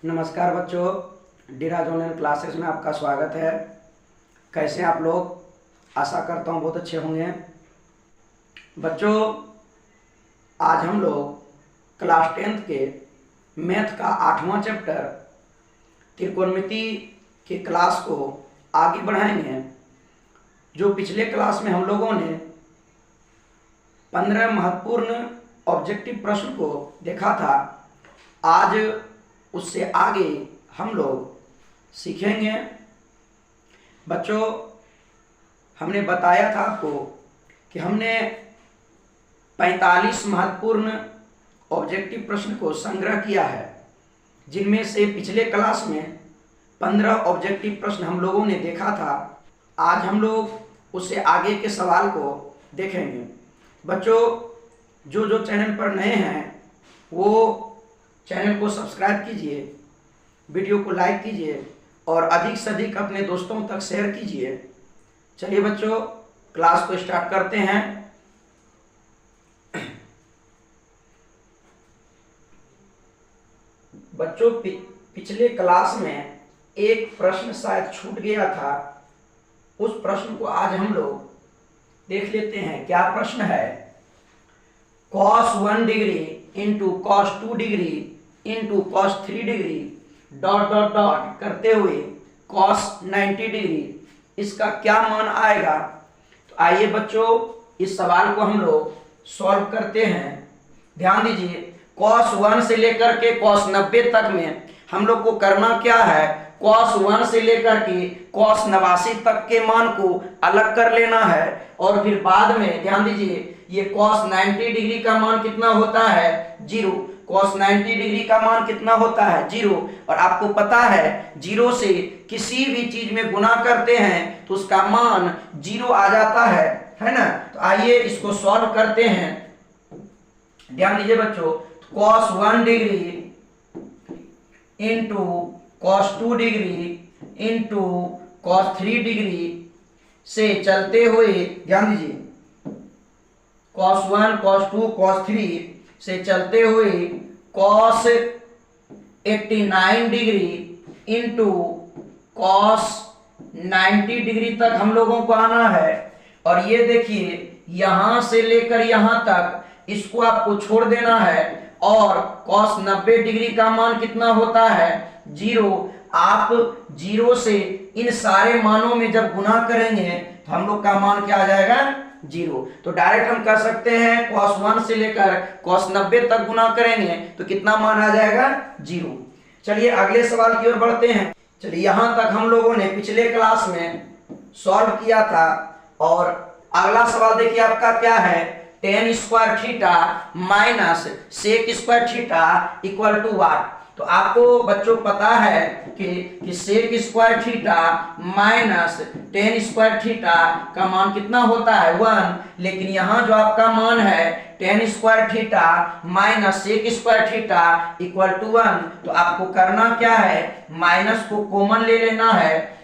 नमस्कार बच्चों, डिराज online classes में आपका स्वागत है। कैसे हैं आप लोग? आशा करता हूँ बहुत अच्छे होंगे। बच्चों, आज हम लोग क्लास 10th के मैथ का 8वां चैप्टर त्रिकोणमिति के क्लास को आगे बढ़ाएंगे। जो पिछले क्लास में हम लोगों ने 15 महत्वपूर्ण ऑब्जेक्टिव प्रश्न को देखा था, आज उससे आगे हम लोग सीखेंगे। बच्चों, हमने बताया था आपको कि हमने 45 महत्वपूर्ण ऑब्जेक्टिव प्रश्न को संग्रह किया है, जिनमें से पिछले क्लास में 15 ऑब्जेक्टिव प्रश्न हम लोगों ने देखा था। आज हम लोग उससे आगे के सवाल को देखेंगे। बच्चों, जो चैनल पर नए हैं वो चैनल को सब्सक्राइब कीजिए, वीडियो को लाइक कीजिए और अधिक से अधिक अपने दोस्तों तक शेयर कीजिए। चलिए बच्चों, क्लास को स्टार्ट करते हैं। बच्चों, पिछले क्लास में एक प्रश्न शायद छूट गया था। उस प्रश्न को आज हम लोग देख लेते हैं। क्या प्रश्न है? cos 1 degree into cos 2 degree into cos 3 degree dot dot dot करते हुए cos 90 डिग्री, इसका क्या मान आएगा? तो आइए बच्चों, इस सवाल को हम लोग सॉल्व करते हैं। ध्यान दीजिए, cos 1 से लेकर के cos 90 तक में हम लोग को करना क्या है? cos 1 से लेकर के cos 89 तक के मान को अलग कर लेना है और फिर बाद में ध्यान दीजिए, ये cos 90 डिग्री का मान कितना होता है? 0। cos 90 डिग्री का मान कितना होता है? 0। और आपको पता है 0 से किसी भी चीज में गुना करते हैं तो उसका मान 0 आ जाता है ना? तो आइए इसको सॉल्व करते हैं। ध्यान दीजिए बच्चों, cos 1 degree into cos 2 degree into cos 3 degree से चलते हुए, ध्यान दीजिए, cos 1 cos 2 cos 3 से चलते हुए cos 89 degree into cos 90 degree तक हम लोगों को आना है। और ये देखिए, यहां से लेकर यहां तक इसको आपको छोड़ देना है और cos 90 डिग्री का मान कितना होता है? 0। आप 0 से इन सारे मानों में जब गुना करेंगे तो हम लोग का मान क्या आ जाएगा? 0। तो डायरेक्ट हम कर सकते हैं cos 1 से लेकर cos 90 तक गुना करेंगे तो कितना मान आ जाएगा? 0। चलिए अगले सवाल की ओर बढ़ते हैं। चलिए, यहां तक हम लोगों ने पिछले क्लास में सॉल्व किया था और अगला सवाल देखिए आपका क्या है? tan square theta minus sec square theta equal to what? तो आपको बच्चों पता है कि sec square theta minus tan square theta का मान कितना होता है? 1। लेकिन यहाँ जो आपका मान है tan square theta minus sec square theta equal to 1, तो आपको करना क्या है? माइनस को कॉमन ले लेना है।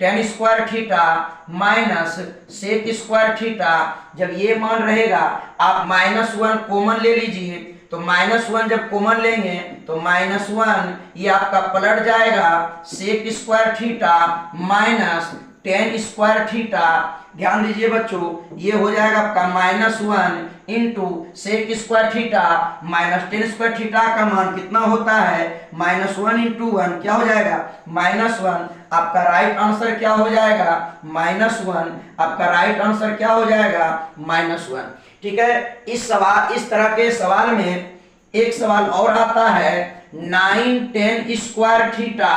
tan square theta minus sec square theta, जब ये मान रहेगा आप -1 कॉमन ले लीजिए। तो -1 जब कॉमन लेंगे तो -1 ये आपका पलट जाएगा sec square theta minus tan square theta. ध्यान दीजिए बच्चों, ये हो जाएगा आपका -1 into sec square theta minus tan square theta का मान कितना होता है? -1 इंटू 1 क्या हो जाएगा? -1। आपका राइट आंसर क्या हो जाएगा? -1। आपका राइट आंसर क्या हो जाएगा? -1। ठीक है। इस तरह के सवाल में एक सवाल और आता है, 9 tan square theta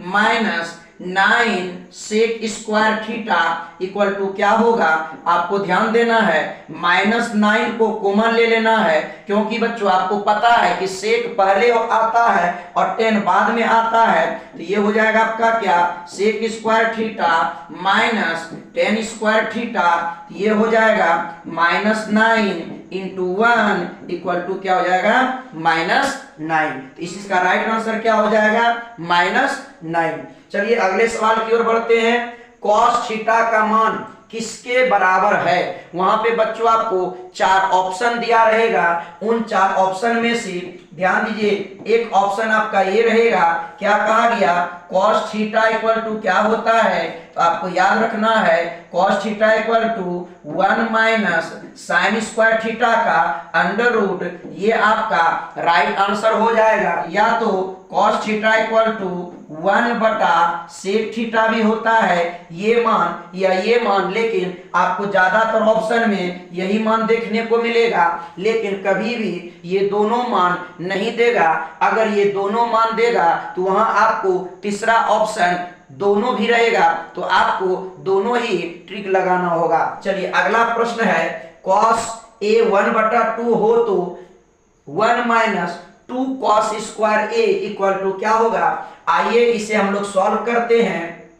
minus 9 sec square theta equal to क्या होगा? आपको ध्यान देना है, -9 को कॉमन ले लेना है, क्योंकि बच्चों आपको पता है कि sec पहले आता है और tan बाद में आता है। तो ये हो जाएगा आपका क्या? sec square theta minus tan square theta, ये हो जाएगा -9 इंटू 1 इक्वल टू क्या हो जाएगा? -9। तो इसका राइट आंसर क्या हो जाएगा? -9। चलिए अगले सवाल की ओर बढ़ते हैं। cos थीटा का मान किसके बराबर है। वहां पे बच्चों आपको 4 ऑप्शन दिया रहेगा, उन 4 ऑप्शन में से ध्यान दीजिए, एक ऑप्शन आपका ये रहेगा, क्या कहा गया, cos थीटा इक्वल टू क्या होता है, तो आपको याद रखना है cos theta equal to 1 minus sine square theta का अंडर रूट, ये आपका राइट आंसर हो जाएगा। या तो cos थीटा इक्वल टू 1 बटा सेक थीटा भी होता है, ये मान या ये मान, लेकिन आपको ज्यादातर ऑप्शन में यही मान देखने को मिलेगा, लेकिन कभी भी ये दोनों मान नहीं देगा। अगर ये दोनों मान देगा तो वहां आपको तीसरा ऑप्शन दोनों भी रहेगा, तो आपको दोनों ही ट्रिक लगाना होगा। चलिए अगला प्रश्न है, cos a 1 बटा 2 हो तो 1 minus 2 cos square a equal to क्या होगा। आइए इसे हम लोग सॉल्व करते हैं।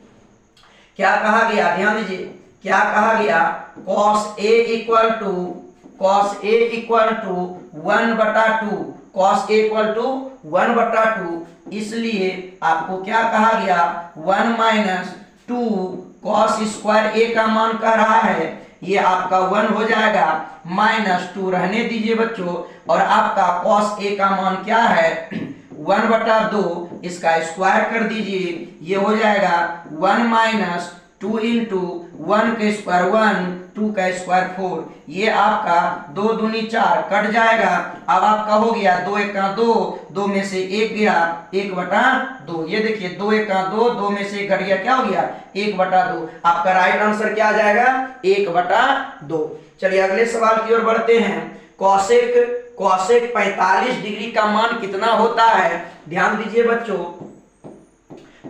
क्या कहा गया, ध्यान दीजिए, क्या कहा गया, cos a इक्वल टू 1 बटा 2, cos a इक्वल टू 1 बटा 2, इसलिए आपको क्या कहा गया, 1 माइनस 2 cos स्क्वायर a का मान कह रहा है, ये आपका 1 हो जाएगा, माइनस 2 रहने दीजिए बच्चों, और आपका cos a का मान क्या है, 1 बटा 2, इसका स्क्वायर कर दीजिए, ये हो जाएगा 1 माइनस 2 इंटू 1 का स्क्वायर 1, 2 का स्क्वायर 4, ये आपका 2 दूनी 4 कट जाएगा। अब आपका हो गया 2 1 का 2, 2 में से 1 गया 1 बटा 2, ये देखिए 2 1 का 2, 2 में से 1 घट गया, क्या हो गया 1 बटा 2। आपका राइट आंसर क्या आ जाएगा, 1 बटा 2। चलिए अगले सवाल की ओर बढ़ते हैं। कॉसेक 45 डिग्री का मान कितना होता है। ध्यान दीजिए बच्चों,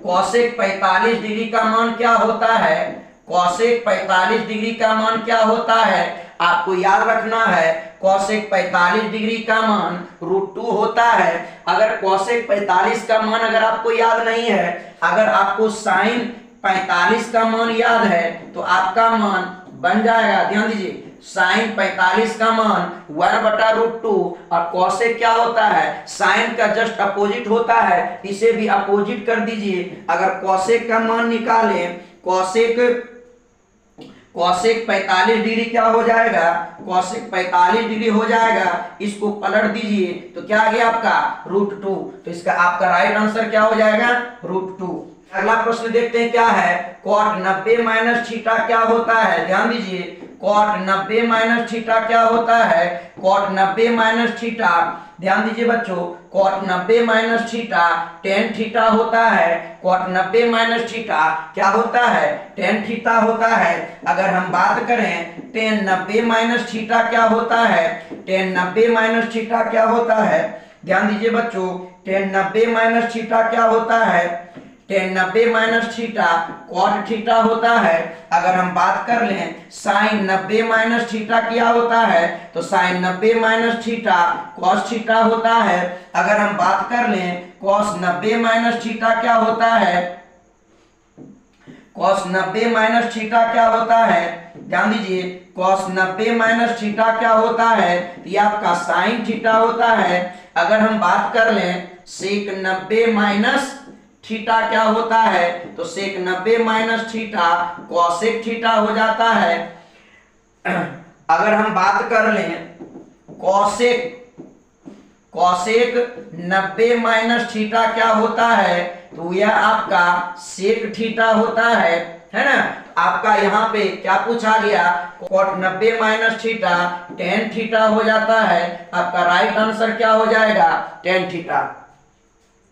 कॉसेक 45 डिग्री का मान क्या होता है, कॉसेक 45 डिग्री का मान क्या होता है, आपको याद रखना है कॉसेक 45 डिग्री का मान √2 होता है। अगर कॉसेक 45 का मान अगर आपको याद नहीं है, अगर आपको साइन 45 का मान याद है तो आपका मान बन जाएगा, ध्यान दीजिए, साइन 45 का मान 1 बटा √2, और कॉसेक क्या होता है, साइन का जस्ट अपोजिट होता है, इसे भी अपोजिट कर दीजिए। अगर कॉसेक का मान निकालें, कॉसेक 45 डिग्री क्या हो जाएगा, कॉसेक 45 डिग्री हो जाएगा, इसको पलट दीजिए तो क्या आ गया आपका √2, तो इसका आपका राइट आंसर क्या हो जाएगा √2। अगला प्रश्न देखते हैं क्या है, cot 90 माइनस थीटा क्या होता है। ध्यान दीजिए, cot 90 माइनस थीटा क्या होता है, cot 90 माइनस थीटा, ध्यान दीजिए बच्चों, cot 90 minus theta tan theta होता है, cot 90 माइनस थीटा क्या होता है, tan थीटा होता है। अगर हम बात करें tan 90 माइनस थीटा क्या होता है, tan 90 माइनस थीटा क्या होता है, ध्यान दीजिए बच्चों, tan 90 माइनस थीटा क्या होता है, tan 90 minus theta cot theta होता है। अगर हम बात कर लें साइन 90 माइनस थीटा क्या होता है, तो sine 90 minus theta cos theta होता है। अगर हम बात कर लें cos 90 माइनस थीटा क्या होता है, cos 90 माइनस थीटा क्या होता है, ध्यान दीजिए, cos 90 माइनस थीटा क्या होता है, तो ये आपका साइन थीटा होता है। अगर हम बात कर लें सेक 90 माइनस थीटा क्या होता है, तो सेक 90 माइनस थीटा कॉसेक थीटा हो जाता है। अगर हम बात कर लें कॉसेक 90 माइनस थीटा क्या होता है, तो यह आपका सेक थीटा होता है ना। आपका यहाँ पे क्या पूछा गया, cot 90 minus theta tan theta हो जाता है। आपका राइट आंसर क्या हो जाएगा, tan थीटा।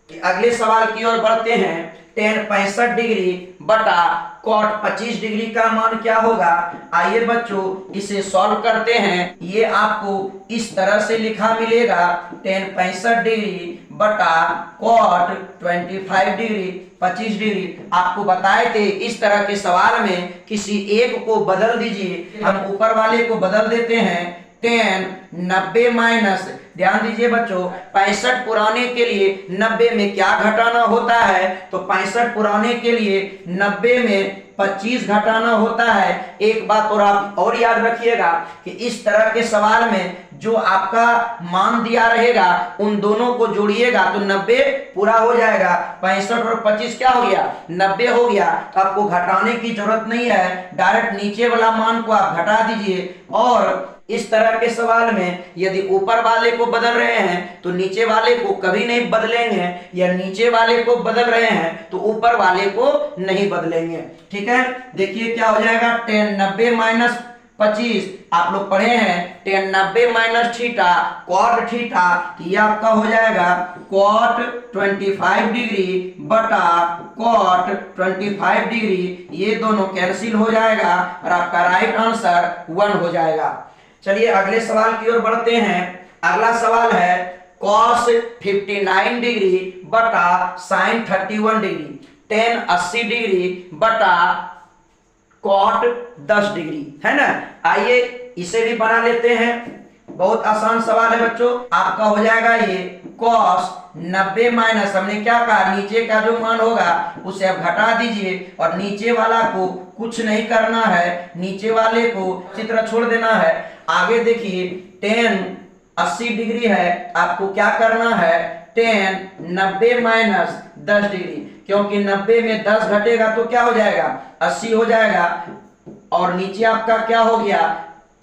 अगले सवाल की ओर बढ़ते हैं, tan 65 डिग्री बटा cot 25 डिग्री का मान क्या होगा। आइए बच्चों इसे सॉल्व करते हैं। ये आपको इस तरह से लिखा मिलेगा, tan 65 डिग्री बटा cot 25 डिग्री 25 डिग्री। आपको बताए थे इस तरह के सवाल में किसी एक को बदल दीजिए, हम ऊपर वाले को बदल देते हैं, tan 90 माइनस, ध्यान दीजिए बच्चों, 65 पुराने के लिए 90 में क्या घटाना होता है, तो 65 पुराने के लिए 90 में 25 घटाना होता है। एक बात और आप और याद रखिएगा कि इस तरह के सवाल में जो आपका मान दिया रहेगा उन दोनों को जोड़िएगा तो 90 पूरा हो जाएगा। 65 और 25 क्या हो गया, 90 हो गया। तो आपको घटाने की जरूरत नहीं है, डायरेक्ट नीचे वाला मान को आप घटा दीजिए। और इस तरह के सवाल में यदि ऊपर वाले को बदल रहे हैं तो नीचे वाले को कभी नहीं बदलेंगे, या नीचे वाले को बदल रहे हैं तो ऊपर वाले को नहीं बदलेंगे। ठीक है, देखिए क्या हो जाएगा, 10 90 माइनस 25 आप लोग पढ़े हैं 10 90 माइनस थीटा कॉट थीटा, ये आपका हो जाएगा कॉट 25 डिग्री बटा कॉट 25 डिग्री, ये दोनों कैंसिल हो जाएगा और आपका राइट आंसर 1 हो जाएगा। चलिए अगले सवाल की ओर बढ़ते हैं। अगला सवाल है cos 59 डिग्री बटा sin 31 डिग्री, tan 80 डिग्री बटा cot 10 डिग्री, है ना। आइए इसे भी बना लेते हैं, बहुत आसान सवाल है बच्चों। आपका हो जाएगा ये cos 90 माइनस, हमने क्या कहा, नीचे का जो मान होगा उसे आप घटा दीजिए और नीचे वाला को कुछ नहीं करना है, नीचे वाले को चित्र छोड़ देना है। आगे देखिए tan 80 डिग्री है, आपको क्या करना है, tan 90 माइनस 10 डिग्री, क्योंकि 90 में 10 घटेगा तो क्या हो जाएगा, 80 हो जाएगा। और नीचे आपका क्या हो गया,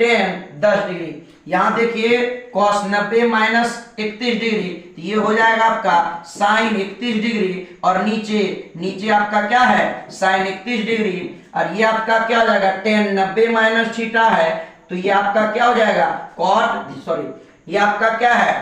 tan 10 डिग्री। यहां देखिए cos 90 माइनस 31 डिग्री, ये हो जाएगा आपका sin 31 डिग्री, और नीचे आपका क्या है, sin 31 डिग्री, और ये आपका क्या हो जाएगा, tan 90 माइनस थीटा है, तो ये आपका क्या हो जाएगा, ये आपका क्या है,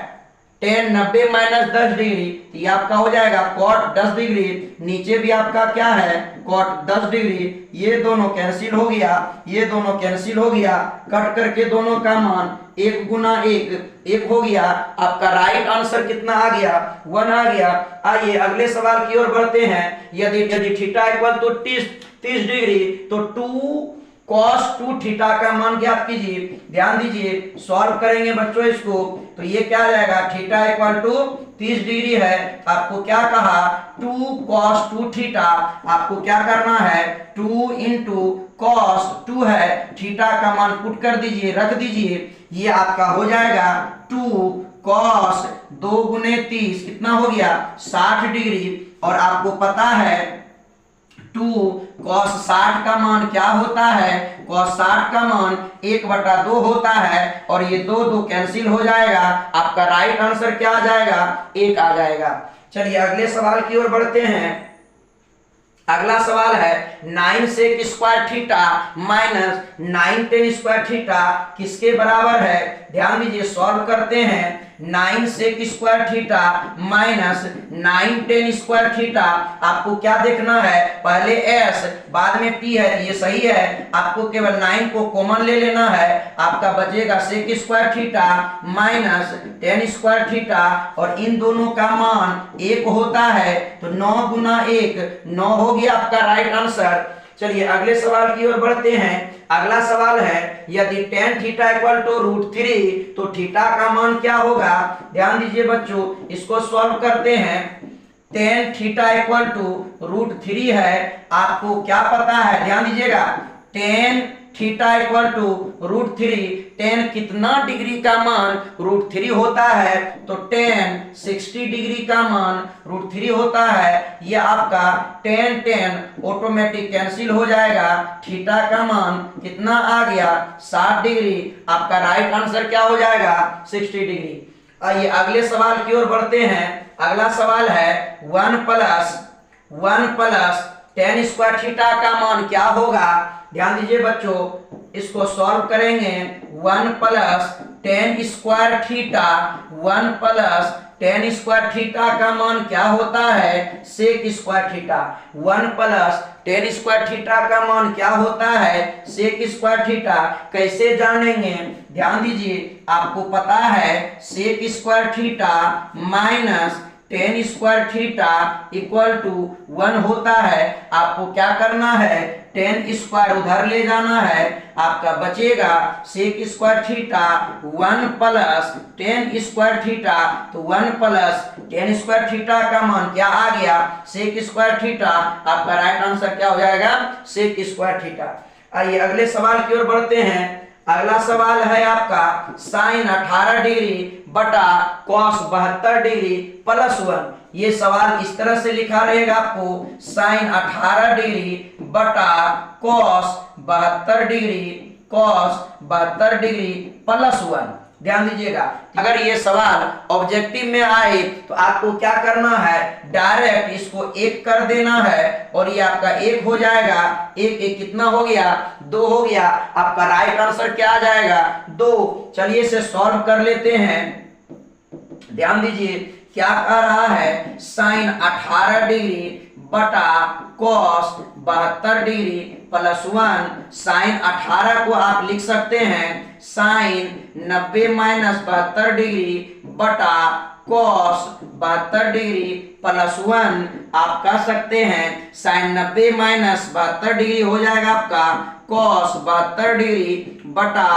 tan 90 माइनस 10 डिग्री, ये आपका हो जाएगा cot 10 डिग्री, नीचे भी आपका क्या है, cot 10 डिग्री, ये दोनों कैंसिल हो गया, ये दोनों कैंसिल हो गया, कट करके दोनों का मान 1 गुना 1 हो गया। आपका राइट आंसर कितना आ गया, 1 आ गया। आइए अगले सवाल की ओर बढ़ते हैं। यदि थीटा इक्वल तो 30 डिग्री तो 2 cos 2 थीटा का मान ज्ञात कीजिए। ध्यान दीजिए, सॉल्व करेंगे बच्चों इसको, तो ये क्या आ जाएगा, थीटा इक्वल टू 30 डिग्री है, आपको क्या कहा, 2 cos 2 थीटा, आपको क्या करना है, 2 इंटू cos 2 है, थीटा का मान पुट कर दीजिए, रख दीजिए, ये आपका हो जाएगा 2 cos 2 गुने 30 कितना हो गया, 60 डिग्री। और आपको पता है 2 cos 60 का मान क्या होता है, cos 60 का मान 1/2 होता है, और ये 2 कैंसिल हो जाएगा, आपका राइट आंसर क्या आ जाएगा, 1 आ जाएगा। चलिए अगले सवाल की ओर बढ़ते हैं। अगला सवाल है 9 sec square theta minus 9 tan square theta किसके बराबर है। ध्यान दीजिए, सॉल्व करते हैं। 9 sec square theta minus 9 tan square theta, आपको क्या देखना है, पहले s बाद में t है, ये सही है, आपको केवल 9 को कॉमन ले लेना है, आपका बचेगा sec square theta minus tan square theta, और इन दोनों का मान 1 होता है, तो 9 गुना 1 9 हो गया आपका राइट आंसर। चलिए अगले सवाल की ओर बढ़ते हैं। अगला सवाल है यदि tan थीटा इक्वल टू √3 तो थीटा का मान क्या होगा। ध्यान दीजिए बच्चों, इसको सॉल्व करते हैं। tan थीटा इक्वल टू √3 है, आपको क्या पता है, ध्यान दीजिएगा, tan theta equal to √3, tan कितना डिग्री का मान √3 होता है, तो tan 60 डिग्री का मान √3 होता है, ये आपका tan ऑटोमेटिक कैंसिल हो जाएगा, थीटा का मान कितना आ गया, 60 डिग्री, आपका राइट आंसर क्या हो जाएगा, 60 डिग्री। आइए अगले सवाल की ओर बढ़ते हैं। अगला सवाल है 1 प्लस tan स्क्वायर थीटा का मान क्या होगा। ध्यान दीजिए बच्चों, इसको सॉल्व करेंगे। 1 plus tan square theta, 1 plus tan square theta का मान क्या होता है, sec square theta. 1 plus tan square theta का मान क्या होता है, sec स्क्वायर थीटा। कैसे जानेंगे, ध्यान दीजिए, आपको पता है sec square theta minus tan square theta equal to 1 होता है। आपको क्या करना है, tan स्क्वायर उधर ले जाना है, आपका बचेगा sec square theta 1 plus tan square theta, तो 1 प्लस tan स्क्वायर थीटा का मान क्या आ गया, sec स्क्वायर थीटा, आपका राइट आंसर क्या हो जाएगा, sec स्क्वायर थीटा। आइए अगले सवाल की ओर बढ़ते हैं। अगला सवाल है आपका साइन 18 डिग्री बटा कॉस 72 डिग्री प्लस 1। ये सवाल इस तरह से लिखा रहेगा आपको, साइन 18 डिग्री बटा कॉस 72 डिग्री प्लस 1। ध्यान दीजिएगा, अगर ये सवाल ऑब्जेक्टिव में आए तो आपको क्या करना है, डायरेक्ट इसको 1 कर देना है और ये आपका 1 हो जाएगा। 1 कितना हो गया, 2 हो गया। आपका राइट आंसर क्या आ जाएगा, 2। चलिए इसे सॉल्व कर लेते हैं। ध्यान दीजिए क्या कह रहा है, साइन 18 डिग्री बटा कॉस 72 डिग्री प्लस 1। साइन 18 को आप लिख सकते हैं साइन 90 माइनस 72 डिग्री बटा कॉस 72 डिग्री प्लस 1। आप कह सकते हैं साइन 90 माइनस 72 डिग्री हो जाएगा आपका कॉस 72 डिग्री बटा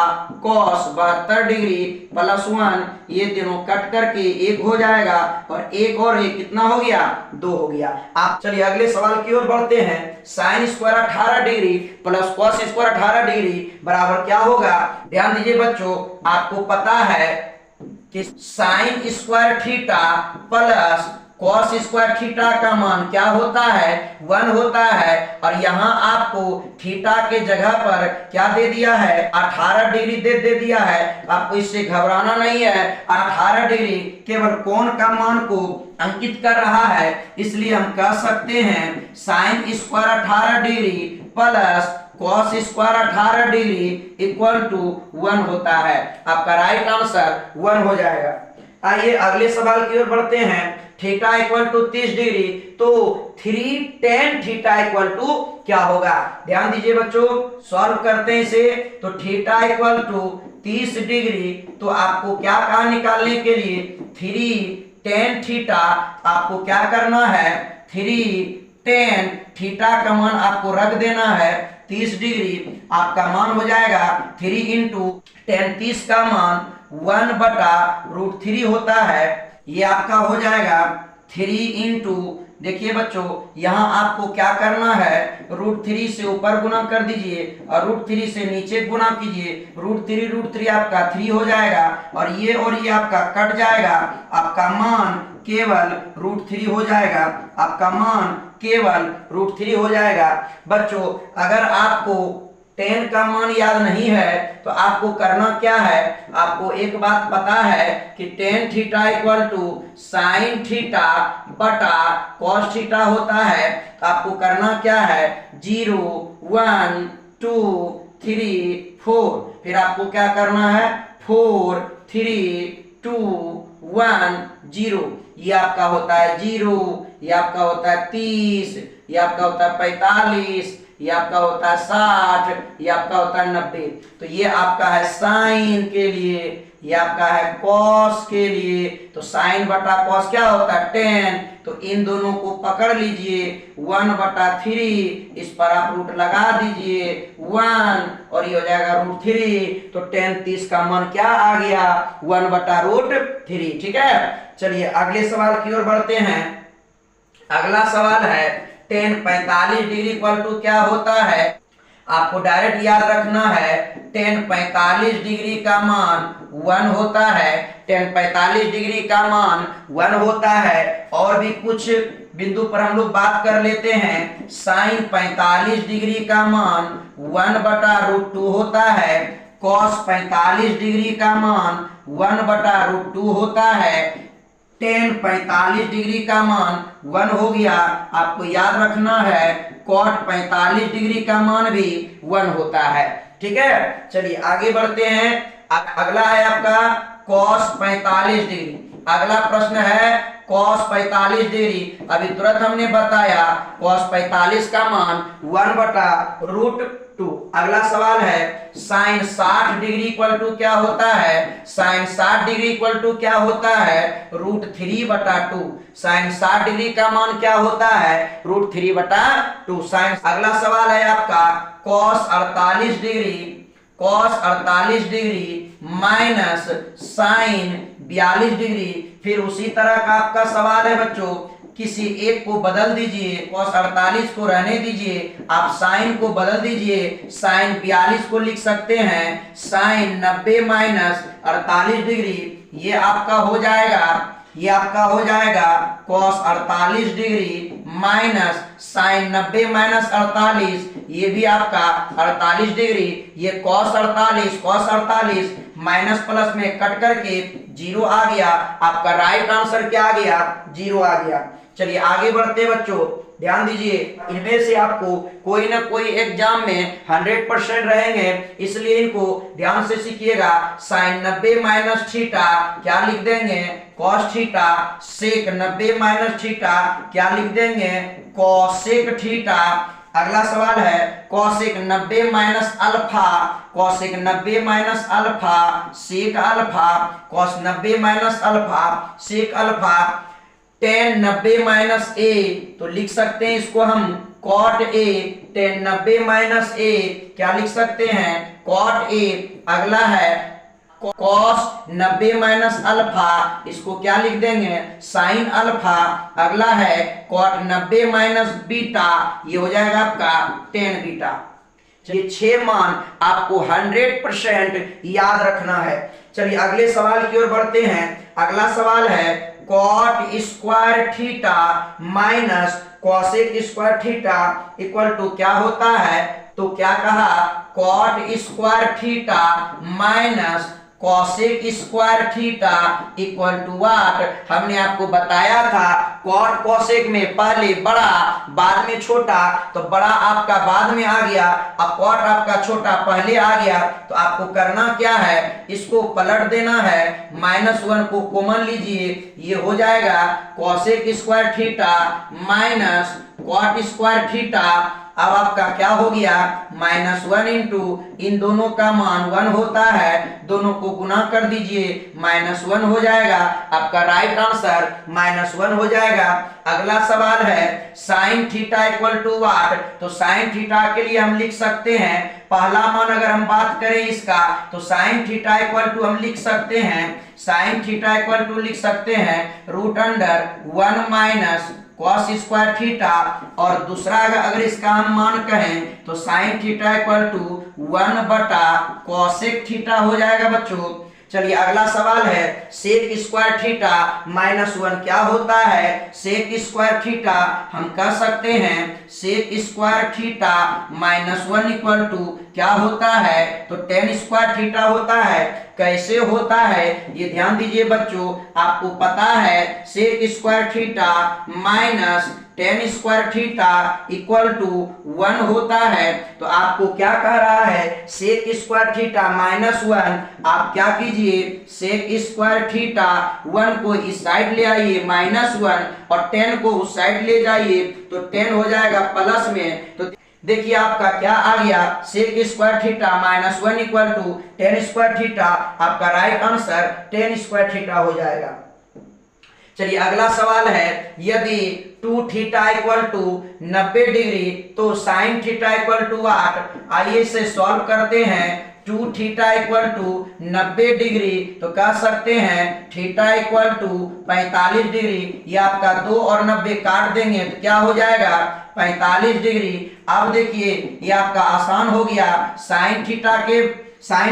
कॉस 72 डिग्री प्लस 1। ये दोनों कट करके 1 हो जाएगा और 1 और 1 कितना हो गया, 2 हो गया। आप चलिए अगले सवाल की ओर बढ़ते हैं। Sine square 18 degree plus cos square 18 degree बराबर क्या होगा। ध्यान दीजिए बच्चों, आपको पता है कि sign square theta plus cos square theta का मान क्या होता है, 1 होता है। और यहाँ आपको थीटा के जगह पर क्या दे दिया है, 18 डिग्री दे दिया है। आपको इससे घबराना नहीं है, 18 डिग्री केवल कोण का मान को अंकित कर रहा है, इसलिए हम कह सकते हैं sine square 18 degree plus cos square 18 degree equal to 1 होता है। आपका राइट आंसर 1 हो जाएगा। आइए अगले सवाल की ओर बढ़ते हैं। थीटा इक्वल टू 30 डिग्री, तो 3 tan थीटा इक्वल टू क्या होगा। ध्यान दीजिए बच्चों, सॉल्व करते हैं इसे। तो थीटा इक्वल टू 30 डिग्री, तो आपको क्या कहा निकालने के लिए, 3 tan थीटा। आपको क्या करना है, 3 tan थीटा का मान आपको रख देना है 30 डिग्री। आपका मान हो जाएगा 3 इंटू tan 30 का मान 1/√3 होता है। ये आपका हो जाएगा 3 इंटू, देखिए बच्चों यहाँ आपको क्या करना है, √3 से ऊपर गुना कर दीजिए और √3 से नीचे गुना कीजिए। √3 आपका 3 हो जाएगा और ये आपका कट जाएगा। आपका मान केवल √3 हो जाएगा। आपका मान केवल √3 हो जाएगा। बच्चों अगर आपको tan का मान याद नहीं है तो आपको करना क्या है, आपको एक बात पता है कि tan theta equal to sine theta बटा कॉस थीटा होता है। आपको करना क्या है, 0 1 2 3 4, फिर आपको क्या करना है, 4 3 2 1 0। ये आपका होता है 0, ये आपका होता है 30, ये आपका होता है 45, ये आपका होता है 60, ये आपका होता है 90। तो ये आपका है साइन के लिए, ये आपका है कॉस के लिए। तो साइन बटा कॉस क्या होता है, tan। तो इन दोनों को पकड़ लीजिए, 1/3, इस पर आप रूट लगा दीजिए 1 और ये हो जाएगा √3। तो tan 30 का मान क्या आ गया, 1/√3। ठीक है, चलिए अगले सवाल की ओर बढ़ते हैं। अगला सवाल है tan 45 डिग्री इक्वल टू क्या होता है। आपको डायरेक्ट याद रखना है tan 45 डिग्री का मान 1 होता है। tan 45 डिग्री का मान 1 होता है। और भी कुछ बिंदु पर हम लोग बात कर लेते हैं। साइन 45 डिग्री का मान 1/√2 होता है। कॉस 45 डिग्री का मान 1/√2 होता है। tan 45 डिग्री का मान 1 हो गया। आपको याद रखना है cot 45 डिग्री का मान भी 1 होता है। ठीक है, चलिए आगे बढ़ते हैं। अगला है आपका cos 45 डिग्री। अगला प्रश्न है cos 45 डिग्री। अभी तुरंत हमने बताया cos 45 का मान 1/√2। अगला सवाल है साइन 60 डिग्री इक्वल टू क्या होता है। साइन 60 डिग्री इक्वल टू क्या होता है, √3/2। साइन 60 डिग्री का मान क्या होता है, √3/2 साइन। अगला सवाल है आपका cos 48 degree. cos 48 degree minus sine 42 degree. फिर उसी तरह का आपका सवाल है बच्चों किसी एक को बदल दीजिए, cos 48 को रहने दीजिए, आप साइन को बदल दीजिए, साइन 42 को लिख सकते हैं साइन 90 माइनस 48 डिग्री, ये आपका हो जाएगा cos 48 degree minus sine 90 minus 48, ये भी आपका 48 डिग्री, ये cos 48 माइनस प्लस में कट करके 0 आ गया, आपका राइट आंसर क्या आ गया, 0 आ गया। चलिए आगे बढ़ते बच्चों, ध्यान दीजिए, इनमें से आपको कोई ना कोई एग्जाम में 100% रहेंगे, इसलिए इनको ध्यान से सीखिएगा। साइन 90 माइनस थीटा क्या लिख देंगे, cos theta, sec 90 minus theta क्या लिख देंगे, कॉसेक थीटा। अगला सवाल है cosec 90 minus alpha, cosec 90 minus alpha sec alpha, cos 90 minus alpha sec alpha, tan 90 minus A, तो लिख सकते हैं इसको हम cot a, tan 90 माइनस ए क्या लिख सकते हैं, cot a। अगला है cos 90 माइनस अल्फा, इसको क्या लिख देंगे, साइन अल्फा। अगला है cot 90 माइनस बीटा, ये हो जाएगा आपका tan बीटा। चलिए 6 मान आपको 100% याद रखना है। चलिए अगले सवाल की ओर बढ़ते हैं। अगला सवाल है cot square theta minus cosec square theta equal to क्या होता है, तो क्या कहा, cot square theta minus cosec square theta equal to what. हमने आपको बताया था cot cosec में पहले बड़ा बाद में छोटा, तो बड़ा आपका बाद में आ गया, अब cot आपका छोटा पहले आ गया, तो आपको करना क्या है, इसको पलट देना है, -1 को कॉमन लीजिए, ये हो जाएगा cosec square theta minus cot square theta. अब आपका क्या हो गया, -1 इंटू इन दोनों का मान 1 होता है, दोनों को गुना कर दीजिए, -1 हो जाएगा, आपका राइट आंसर -1 हो जाएगा। अगला सवाल है sine theta equal to what, तो साइन थीटा के लिए हम लिख सकते हैं, पहला मान अगर हम बात करें इसका, तो साइन थीटा इक्वल टू हम लिख सकते हैं, साइन थीटा इक्वल टू लिख सकते हैं √1 माइनस cos स्क्वायर थीटा, और दूसरा अगर इसका हम मान कहें तो साइन थीटा इक्वल टू 1 बटा cosec थीटा हो जाएगा बच्चों। चलिए अगला सवाल है सेक स्क्वायर थीटा -1 क्या होता है, सेक स्क्वायर थीटा हम कह सकते हैं sec square theta -1 equal to क्या होता है, तो tan स्क्वायर थीटा होता है। कैसे होता है ये ध्यान दीजिए बच्चों, आपको पता है sec square theta minus tan square theta equal to 1 होता है, तो आपको क्या कह रहा है, सेक स्क्वायर थीटा -1, आप क्या कीजिए, सेक स्क्वायर थीटा 1 को इस साइड ले आइए -1, और tan को उस साइड ले जाइए, तो tan हो जाएगा प्लस में, तो देखिए आपका क्या आ गया, sec square theta -1 equal to tan square theta, आपका right answer tan square theta हो जाएगा। चलिए अगला सवाल है यदि 2 थीटा इक्वल टू 90 डिग्री तो साइन थीटा इक्वल टू 8, आइए इसे सॉल्व करते हैं। 2 थीटा इक्वल टू 90 डिग्री तो कह सकते हैं थीटा इक्वल टू 45 डिग्री, ये आपका 2 और 90 काट देंगे तो क्या हो जाएगा 45 डिग्री। अब देखिए ये आपका आसान हो गया, साइन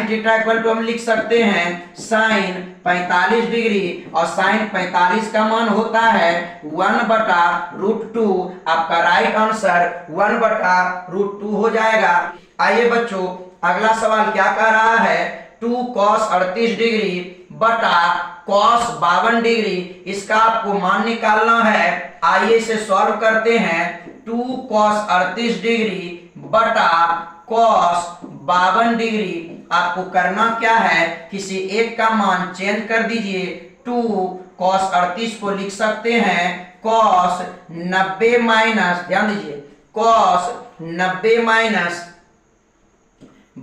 थीटा इक्वल टू हम लिख सकते हैं साइन 45 डिग्री, और साइन 45 का मान होता है 1 बटा √2, आपका राइट आंसर 1 बटा √2 हो जाएगा। आइए बच्चों अगला सवाल क्या कह रहा है, 2 cos 38 डिग्री बटा cos 52 डिग्री, इसका आपको मान निकालना है। आइए इसे सॉल्व करते हैं। 2 cos 38 डिग्री बटा cos 52 डिग्री, आपको करना क्या है, किसी एक का मान चेंज कर दीजिए। 2 cos 38 को लिख सकते हैं cos 90 माइनस, ध्यान दीजिए cos 90 minus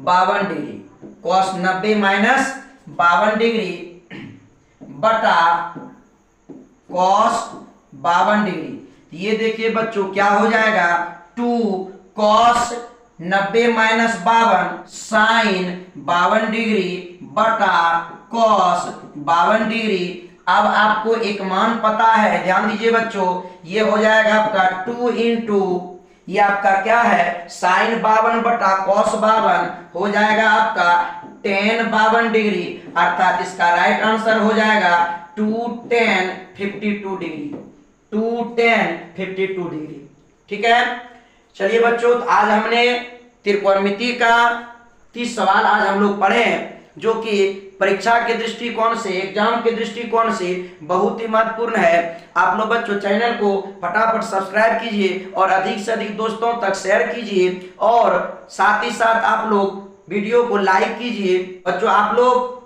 52 degree, cos 90 minus 52 degree बटा cos 52 डिग्री। ये देखिए बच्चों क्या हो जाएगा, 2 cos 90 माइनस 52 साइन 52 डिग्री बटा cos 52 डिग्री, अब आपको एक मान पता है, ध्यान दीजिए बच्चों, ये हो जाएगा आपका 2 इंटू, ये आपका क्या है, साइन 52 बटा कॉस 52 हो जाएगा आपका टेन 52 डिग्री, अर्थात इसका राइट आंसर हो जाएगा 2 tan 52 डिग्री, 2 tan 52 डिग्री। ठीक है, चलिए बच्चों, तो आज हमने त्रिकोणमिति का 30 सवाल आज हम लोग पढ़े हैं, जो कि परीक्षा के दृष्टिकोण से, एग्जाम के दृष्टिकोण से बहुत ही महत्वपूर्ण है। आप लोग बच्चों चैनल को फटाफट सब्सक्राइब कीजिए और अधिक से अधिक दोस्तों तक शेयर कीजिए, और साथ ही साथ आप लोग वीडियो को लाइक कीजिए। बच्चों आप लोग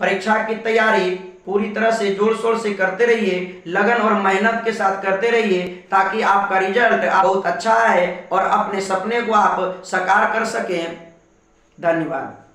परीक्षा की तैयारी पूरी तरह से जोर शोर से करते रहिए, लगन और मेहनत के साथ करते रहिए, ताकि आपका रिजल्ट बहुत अच्छा है और अपने सपने को आप साकार कर सकें। धन्यवाद।